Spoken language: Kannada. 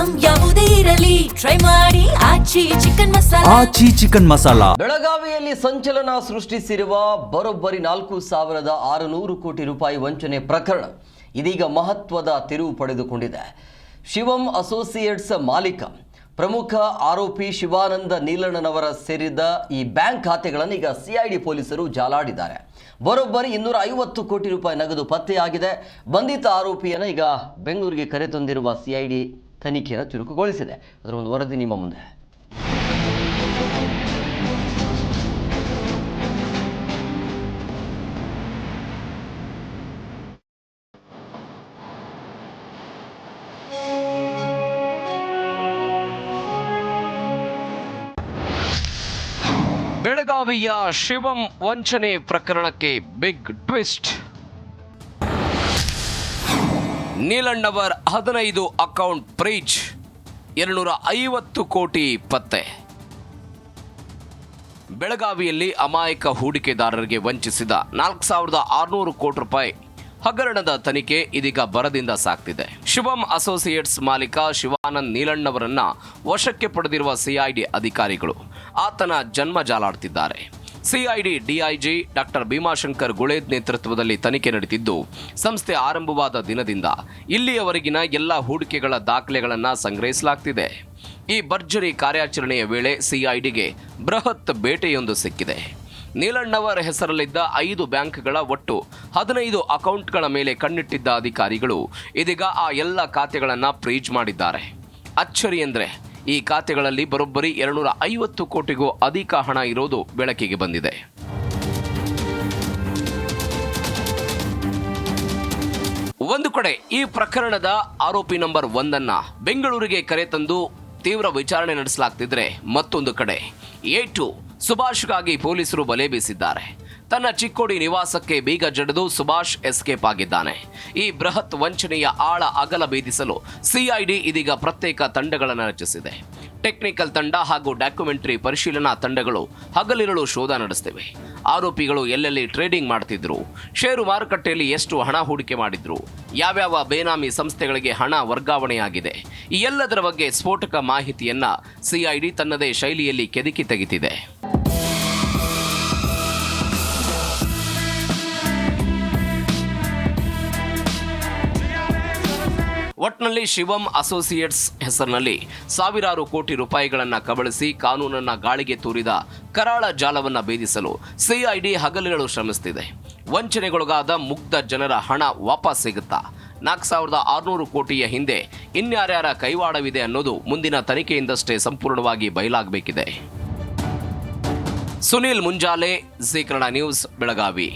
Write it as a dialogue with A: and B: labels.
A: ಐಟಂ ಯಾವುದೇ ಇರಲಿ ಟ್ರೈ ಮಾಡಿ ಆಚಿ ಚಿಕನ್ ಮಸಾಲಾ.
B: ಬೆಳಗಾವಿಯಲ್ಲಿ ಸಂಚಲನ ಸೃಷ್ಟಿಸಿರುವ ಬರೋಬ್ಬರಿ 4,600 ಕೋಟಿ ರೂಪಾಯಿ ವಂಚನೆ ಪ್ರಕರಣ ಇದೀಗ ಮಹತ್ವದ ತಿರುವು ಪಡೆದುಕೊಂಡಿದೆ. ಶಿವಂ ಅಸೋಸಿಯೇಟ್ಸ್ ಮಾಲೀಕ ಪ್ರಮುಖ ಆರೋಪಿ ಶಿವಾನಂದ ನೀಲಣ್ಣನವರ ಸೇರಿದ ಈ ಬ್ಯಾಂಕ್ ಖಾತೆಗಳನ್ನು ಈಗ ಸಿಐಡಿ ಪೊಲೀಸರು ಜಾಲಾಡಿದ್ದಾರೆ. ಬರೋಬ್ಬರಿ 250 ಕೋಟಿ ರೂಪಾಯಿ ನಗದು ಪತ್ತೆಯಾಗಿದೆ. ಬಂಧಿತ ಆರೋಪಿಯನ್ನು ಈಗ ಬೆಂಗಳೂರಿಗೆ ಕರೆತಂದಿರುವ ಸಿಐಡಿ ತನಿಖೆಯನ್ನು ಚುರುಕುಗೊಳಿಸಿದೆ. ಅದರ ಒಂದು ವರದಿ ನಿಮ್ಮ ಮುಂದೆ.
C: ಬೆಳಗಾವಿಯ ಶಿವಂ ವಂಚನೆ ಪ್ರಕರಣಕ್ಕೆ ಬಿಗ್ ಟ್ವಿಸ್ಟ್. ನೀಲಣ್ಣವರ್ 15 ಅಕೌಂಟ್ ಫ್ರೀಜ್, 250 ಕೋಟಿ ಪತ್ತೆ. ಬೆಳಗಾವಿಯಲ್ಲಿ ಅಮಾಯಕ ಹೂಡಿಕೆದಾರರಿಗೆ ವಂಚಿಸಿದ 4,600 ಕೋಟಿ ರೂಪಾಯಿ ಹಗರಣದ ತನಿಖೆ ಇದೀಗ ಭರದಿಂದ ಸಾಗ್ತಿದೆ. ಶಿವಂ ಅಸೋಸಿಯೇಟ್ಸ್ ಮಾಲೀಕ ಶಿವಾನಂದ್ ನೀಲಣ್ಣವರನ್ನ ವಶಕ್ಕೆ ಪಡೆದಿರುವ ಸಿಐಡಿ ಅಧಿಕಾರಿಗಳು ಆತನ ಜನ್ಮ ಜಾಲಾಡ್ತಿದ್ದಾರೆ. ಸಿಐಡಿ ಡಿಐಜಿ ಡಾಕ್ಟರ್ ಭೀಮಾಶಂಕರ್ ಗುಳೇದ್ ನೇತೃತ್ವದಲ್ಲಿ ತನಿಖೆ ನಡೆದಿದ್ದು, ಸಂಸ್ಥೆ ಆರಂಭವಾದ ದಿನದಿಂದ ಇಲ್ಲಿಯವರೆಗಿನ ಎಲ್ಲ ಹೂಡಿಕೆಗಳ ದಾಖಲೆಗಳನ್ನು ಸಂಗ್ರಹಿಸಲಾಗ್ತಿದೆ. ಈ ಭರ್ಜರಿ ಕಾರ್ಯಾಚರಣೆಯ ವೇಳೆ ಸಿಐಡಿಗೆ ಬೃಹತ್ ಬೇಟೆಯೊಂದು ಸಿಕ್ಕಿದೆ. ನೀಲಣ್ಣವರ ಹೆಸರಲ್ಲಿದ್ದ 5 ಬ್ಯಾಂಕ್ಗಳ ಒಟ್ಟು 15 ಅಕೌಂಟ್ಗಳ ಮೇಲೆ ಕಣ್ಣಿಟ್ಟಿದ್ದ ಅಧಿಕಾರಿಗಳು ಇದೀಗ ಆ ಎಲ್ಲ ಖಾತೆಗಳನ್ನು ಫ್ರೀಜ್ ಮಾಡಿದ್ದಾರೆ. ಅಚ್ಚರಿ ಎಂದರೆ ಈ ಖಾತೆಗಳಲ್ಲಿ ಬರೋಬ್ಬರಿ 250 ಕೋಟಿಗೂ ಅಧಿಕ ಹಣ ಇರೋದು ಬೆಳಕಿಗೆ ಬಂದಿದೆ. ಒಂದು ಕಡೆ ಈ ಪ್ರಕರಣದ ಆರೋಪಿ ನಂಬರ್ 1 ಬೆಂಗಳೂರಿಗೆ ಕರೆತಂದು ತೀವ್ರ ವಿಚಾರಣೆ ನಡೆಸಲಾಗ್ತಿದ್ರೆ, ಮತ್ತೊಂದು ಕಡೆ A2 ಸುಭಾಷ್ಗಾಗಿ ಪೊಲೀಸರು ಬಲೆ ಬೀಸಿದ್ದಾರೆ. ತನ್ನ ಚಿಕ್ಕೋಡಿ ನಿವಾಸಕ್ಕೆ ಬೀಗ ಜಡಿದು ಸುಭಾಷ್ ಎಸ್ಕೇಪ್ ಆಗಿದ್ದಾನೆ. ಈ ಬೃಹತ್ ವಂಚನೆಯ ಆಳ ಅಗಲ ಭೇದಿಸಲು ಸಿಐಡಿ ಇದೀಗ ಪ್ರತ್ಯೇಕ ತಂಡಗಳನ್ನು ರಚಿಸಿದೆ. ಟೆಕ್ನಿಕಲ್ ತಂಡ ಹಾಗೂ ಡಾಕ್ಯುಮೆಂಟರಿ ಪರಿಶೀಲನಾ ತಂಡಗಳು ಹಗಲಿರುಳು ಶೋಧ ನಡೆಸುತ್ತಿವೆ. ಆರೋಪಿಗಳು ಎಲ್ಲೆಲ್ಲಿ ಟ್ರೇಡಿಂಗ್ ಮಾಡ್ತಿದ್ರು, ಷೇರು ಮಾರುಕಟ್ಟೆಯಲ್ಲಿ ಎಷ್ಟು ಹಣ ಹೂಡಿಕೆ ಮಾಡಿದ್ರು, ಯಾವ್ಯಾವ ಬೇನಾಮಿ ಸಂಸ್ಥೆಗಳಿಗೆ ಹಣ ವರ್ಗಾವಣೆಯಾಗಿದೆ, ಈ ಎಲ್ಲದರ ಬಗ್ಗೆ ಸ್ಫೋಟಕ ಮಾಹಿತಿಯನ್ನ ಸಿಐಡಿ ತನ್ನದೇ ಶೈಲಿಯಲ್ಲಿ ಕೆದಕಿ ತೆಗೆದಿದೆ. ಒಟ್ನಲ್ಲಿ ಶಿವಂ ಅಸೋಸಿಯೇಟ್ಸ್ ಹೆಸರಿನಲ್ಲಿ ಸಾವಿರಾರು ಕೋಟಿ ರೂಪಾಯಿಗಳನ್ನು ಕಬಳಿಸಿ ಕಾನೂನನ್ನ ಗಾಳಿಗೆ ತೂರಿದ ಕರಾಳ ಜಾಲವನ್ನು ಭೇದಿಸಲು ಸಿಐಡಿ ಹಗಲಿರುಳು ಶ್ರಮಿಸುತ್ತಿದೆ. ವಂಚನೆಗೊಳಗಾದ ಮುಗ್ಧ ಜನರ ಹಣ ವಾಪಸ್ ಸಿಗುತ್ತಾ? 4,600 ಕೋಟಿಯ ಹಿಂದೆ ಇನ್ಯಾರ್ಯಾರ ಕೈವಾಡವಿದೆ ಅನ್ನೋದು ಮುಂದಿನ ತನಿಖೆಯಿಂದಷ್ಟೇ ಸಂಪೂರ್ಣವಾಗಿ ಬಯಲಾಗಬೇಕಿದೆ. ಸುನೀಲ್ ಮುಂಜಾಲೆ, ಜೀ ಕನ್ನಡ ನ್ಯೂಸ್, ಬೆಳಗಾವಿ.